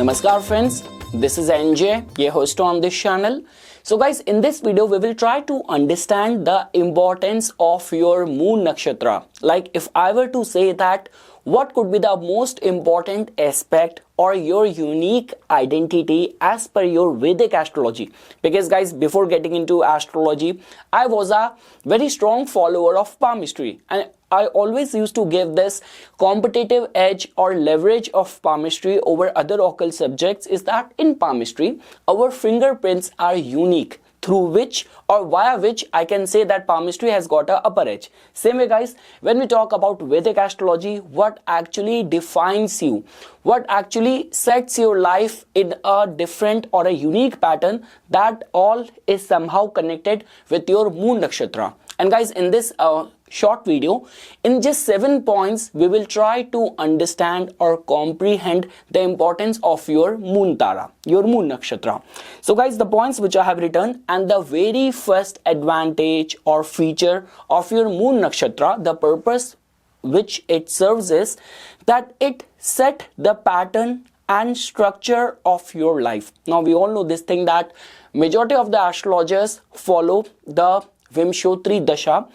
Namaskar friends, this is NJ, your host on this channel. So guys, in this video we will try to understand the importance of your moon nakshatra. Like if I were to say that what could be the most important aspect or your unique identity as per your Vedic astrology. Because guys, before getting into astrology, I was a very strong follower of palmistry, and I always used to give this competitive edge or leverage of palmistry over other occult subjects is that in palmistry, our fingerprints are unique, through which or via which I can say that palmistry has got a upper edge. Same way guys, when we talk about Vedic astrology, what actually defines you, what actually sets your life in a different or a unique pattern, that all is somehow connected with your moon nakshatra. And guys, in this short video, in just 7 points, we will try to understand or comprehend the importance of your moon tara, your moon nakshatra. So guys, the points which I have written, and the very first advantage or feature of your moon nakshatra, the purpose which it serves is that it set the pattern and structure of your life. Now we all know this thing that majority of the astrologers follow the Vimshotri Dasha,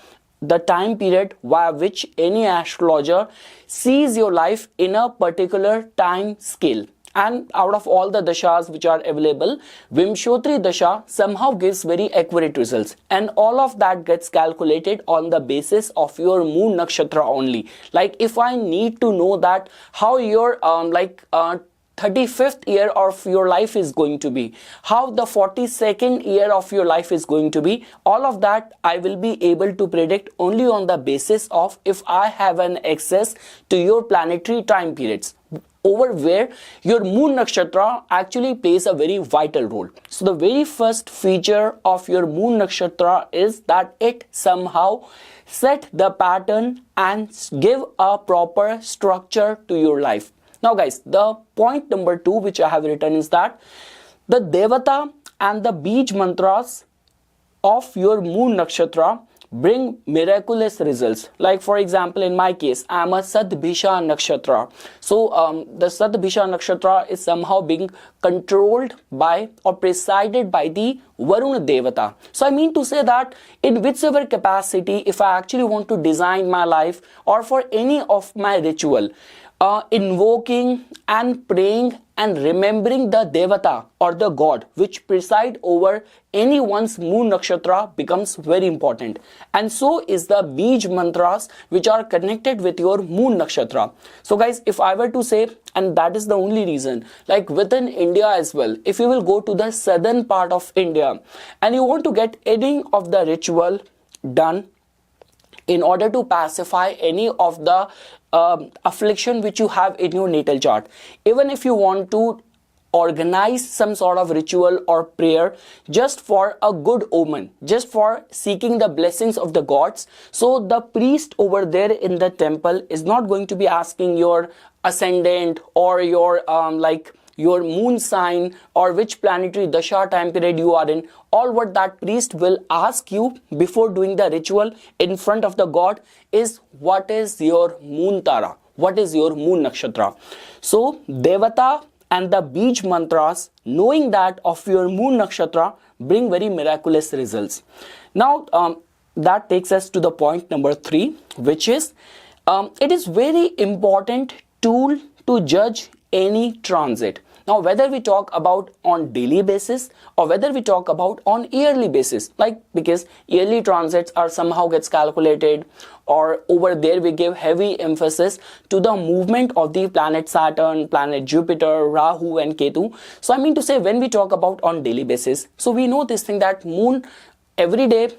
the time period via which any astrologer sees your life in a particular time scale. And out of all the dashas which are available, Vimshotri Dasha somehow gives very accurate results, and all of that gets calculated on the basis of your moon nakshatra only. Like if I need to know that how your 35th year of your life is going to be, how the 42nd year of your life is going to be, all of that I will be able to predict only on the basis of if I have an access to your planetary time periods, over where your moon nakshatra actually plays a very vital role. So the very first feature of your moon nakshatra is that it somehow set the pattern and give a proper structure to your life. Now guys, the point number 2 which I have written is that the Devata and the beej mantras of your moon nakshatra bring miraculous results. Like for example, in my case, I am a Sadbhisha nakshatra. So the Sadbhisha nakshatra is somehow being controlled by or presided by the Varuna Devata. So I mean to say that in whichever capacity, if I actually want to design my life or for any of my ritual, invoking and praying and remembering the Devata or the God which preside over anyone's moon nakshatra becomes very important. And so is the beej mantras which are connected with your moon nakshatra. So guys, if I were to say, and that is the only reason, like within India as well, if you will go to the southern part of India and you want to get any of the ritual done in order to pacify any of the affliction which you have in your natal chart, even if you want to organize some sort of ritual or prayer just for a good omen, just for seeking the blessings of the gods, so the priest over there in the temple is not going to be asking your ascendant or your your moon sign or which planetary dasha time period you are in. All what that priest will ask you before doing the ritual in front of the god is what is your moon tara, what is your moon nakshatra. So Devata and the beej mantras, knowing that of your moon nakshatra, bring very miraculous results. Now that takes us to the point number 3, which is it is very important tool to judge any transit. Now whether we talk about on daily basis or whether we talk about on yearly basis, like because yearly transits are somehow gets calculated, or over there we give heavy emphasis to the movement of the planet Saturn, planet Jupiter, Rahu and Ketu. So I mean to say, when we talk about on daily basis, so we know this thing that moon every day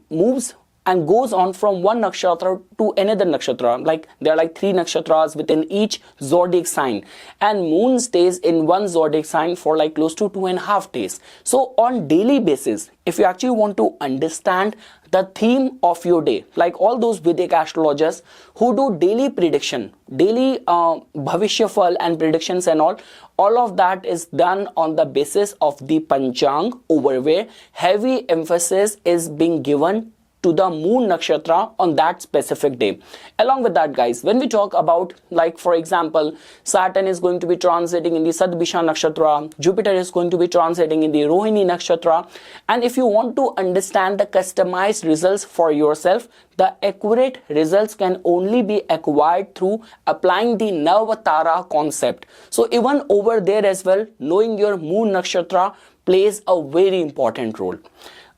moves and goes on from one nakshatra to another nakshatra. Like there are like 3 nakshatras within each zodiac sign, and moon stays in one zodiac sign for like close to 2.5 days. So on daily basis, if you actually want to understand the theme of your day, like all those Vedic astrologers who do daily prediction, daily bhavishyafal and predictions and all of that is done on the basis of the Panchang, over where heavy emphasis is being given to the moon nakshatra on that specific day. Along with that, guys, when we talk about, like for example, Saturn is going to be transiting in the Sadbisha nakshatra, Jupiter is going to be transiting in the Rohini nakshatra, and if you want to understand the customized results for yourself, the accurate results can only be acquired through applying the Navatara concept. So even over there as well, knowing your moon nakshatra plays a very important role.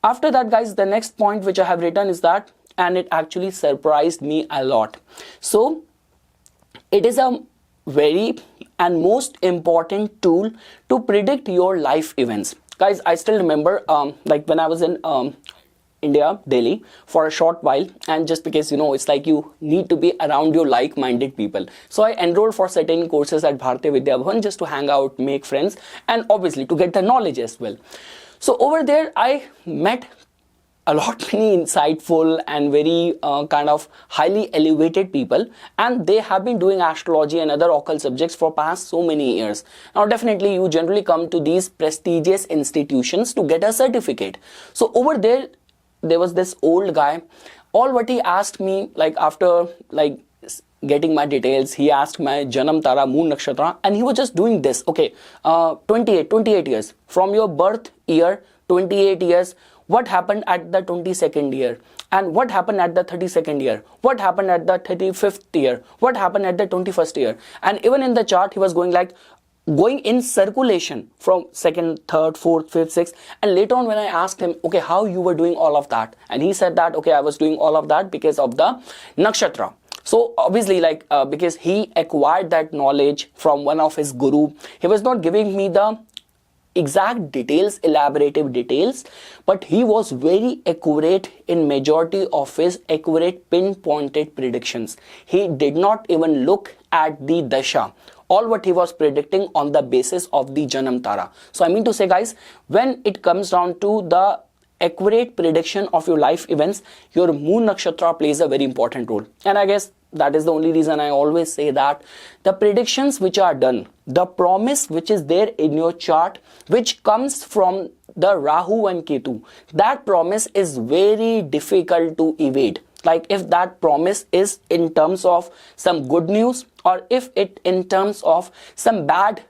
After that, guys, the next point which I have written is that, and it actually surprised me a lot. So it is a very and most important tool to predict your life events. Guys, I still remember like when I was in India, Delhi, for a short while, and just because, you know, it's like you need to be around your like-minded people. So I enrolled for certain courses at Bharatiya Vidya Bhavan just to hang out, make friends, and obviously to get the knowledge as well. So over there, I met a lot many insightful and very kind of highly elevated people, and they have been doing astrology and other occult subjects for past so many years. Now definitely you generally come to these prestigious institutions to get a certificate. So over there was this old guy. All what he asked me, like after like getting my details, he asked my Janam Tara, Moon Nakshatra, and he was just doing this. Okay, 28 years. From your birth year, 28 years, what happened at the 22nd year? And what happened at the 32nd year? What happened at the 35th year? What happened at the 21st year? And even in the chart, he was going like, going in circulation from second, third, fourth, fifth, sixth. And later on when I asked him, okay, how you were doing all of that? And he said that, okay, I was doing all of that because of the nakshatra. So obviously, like because he acquired that knowledge from one of his guru, he was not giving me the exact details, elaborative details, but he was very accurate in majority of his accurate pinpointed predictions. He did not even look at the dasha. All what he was predicting on the basis of the Janam Tara. So I mean to say, guys, when it comes down to the accurate prediction of your life events, your moon nakshatra plays a very important role. And I guess that is the only reason I always say that the predictions which are done, the promise which is there in your chart, which comes from the Rahu and Ketu, that promise is very difficult to evade. Like if that promise is in terms of some good news, or if it in terms of some bad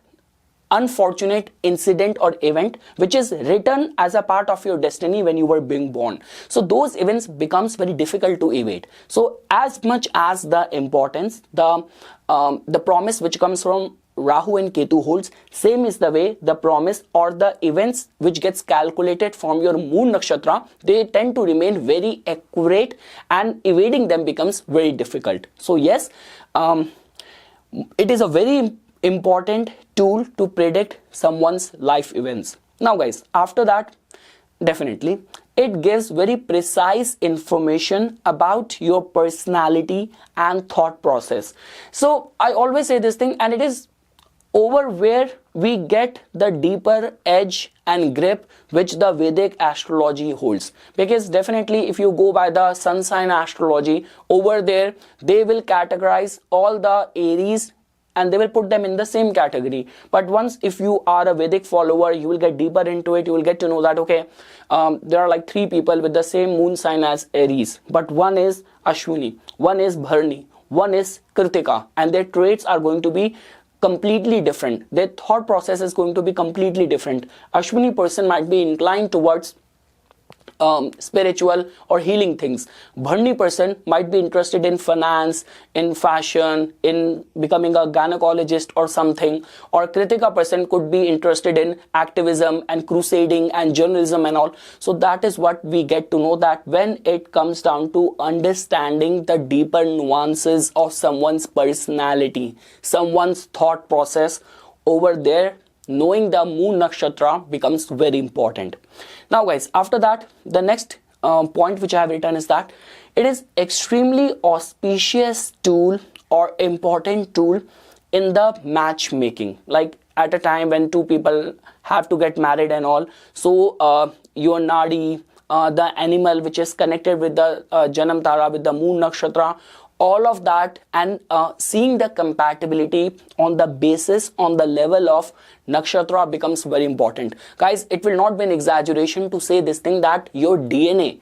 unfortunate incident or event which is written as a part of your destiny when you were being born. So those events becomes very difficult to evade. So as much as the importance, the promise which comes from Rahu and Ketu holds, same is the way the promise or the events which gets calculated from your moon nakshatra, they tend to remain very accurate and evading them becomes very difficult. So yes, it is a very important tool to predict someone's life events. Now guys, after that, definitely it gives very precise information about your personality and thought process. So I always say this thing, and it is over where we get the deeper edge and grip which the Vedic astrology holds. Because definitely if you go by the sun sign astrology, over there they will categorize all the Aries and they will put them in the same category. But once if you are a Vedic follower, you will get deeper into it. You will get to know that, okay, there are like 3 people with the same moon sign as Aries, but one is Ashwini, one is Bharni, one is Kritika, and their traits are going to be completely different. Their thought process is going to be completely different. Ashwini person might be inclined towards spiritual or healing things. Bharni person might be interested in finance, in fashion, in becoming a gynecologist or something. Or Kritika person could be interested in activism and crusading and journalism and all. So that is what we get to know, that when it comes down to understanding the deeper nuances of someone's personality, someone's thought process, over there knowing the moon nakshatra becomes very important. Now guys, after that, the next point which I have written is that it is extremely auspicious tool or important tool in the matchmaking. Like at a time when 2 people have to get married and all, so your nadi, the animal which is connected with the Janam Tara, with the moon nakshatra, all of that, and seeing the compatibility on the basis, on the level of nakshatra becomes very important. Guys, it will not be an exaggeration to say this thing that your DNA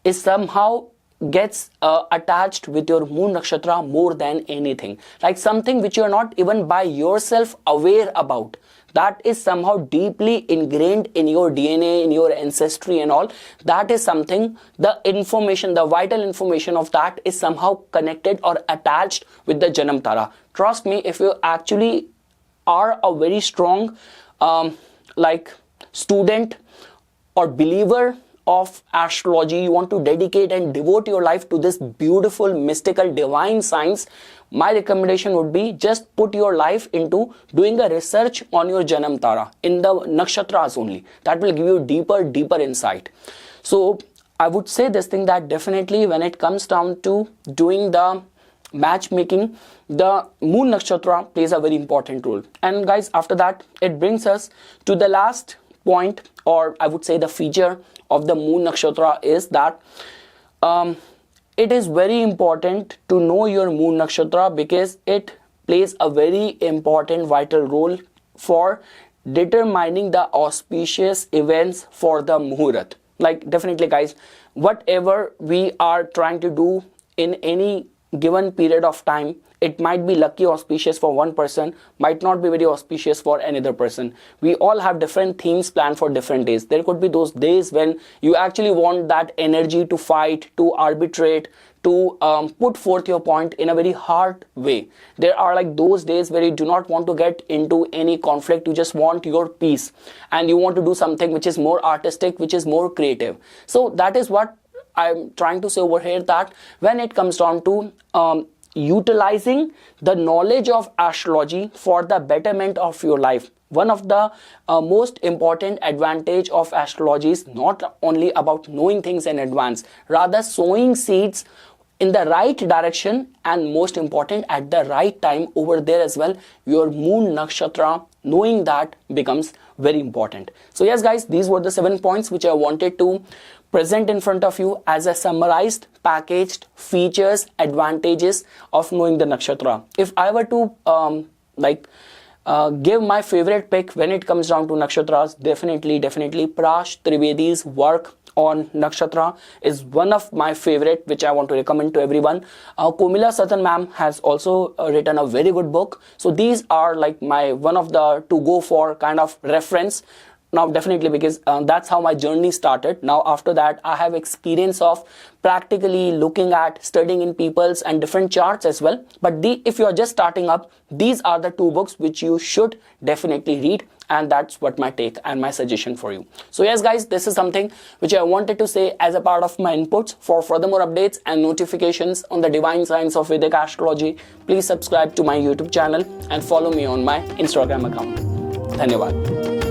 is somehow gets attached with your moon nakshatra more than anything. Like something which you are not even by yourself aware about, that is somehow deeply ingrained in your DNA, in your ancestry and all. That is something, the information, the vital information of that is somehow connected or attached with the Janam Tara. Trust me, if you actually are a very strong like student or believer of astrology, you want to dedicate and devote your life to this beautiful, mystical, divine science, my recommendation would be just put your life into doing a research on your Janam Tara in the nakshatras only. That will give you deeper insight. So I would say this thing, that definitely when it comes down to doing the matchmaking, the moon nakshatra plays a very important role. And guys, after that, it brings us to the last point, or I would say the feature of the moon nakshatra is that it is very important to know your moon nakshatra, because it plays a very important vital role for determining the auspicious events for the muhurat. Like definitely guys, whatever we are trying to do in any given period of time, it might be lucky auspicious for one person, might not be very auspicious for another person. We all have different themes planned for different days. There could be those days when you actually want that energy to fight, to arbitrate, to put forth your point in a very hard way. There are like those days where you do not want to get into any conflict, you just want your peace and you want to do something which is more artistic, which is more creative. So that is what I'm trying to say over here, that when it comes down to utilizing the knowledge of astrology for the betterment of your life, one of the most important advantage of astrology is not only about knowing things in advance, rather sowing seeds in the right direction, and most important at the right time over there as well. Your moon nakshatra, knowing that becomes very important. So yes guys, these were the 7 points which I wanted to present in front of you as a summarized, packaged features, advantages of knowing the nakshatra. If I were to give my favorite pick when it comes down to nakshatras, definitely Prash Trivedi's work on nakshatra is one of my favorite, which I want to recommend to everyone. Komila Satan ma'am has also written a very good book. So these are like my one of the to go for kind of reference. Now definitely, because that's how my journey started. Now after that, I have experience of practically looking at studying in people's and different charts as well. But if you are just starting up, these are the 2 books which you should definitely read, and that's what my take and my suggestion for you. So yes guys, this is something which I wanted to say as a part of my inputs. For furthermore updates and notifications on the divine science of Vedic astrology, please subscribe to my YouTube channel and follow me on my Instagram account. Dhanyavad.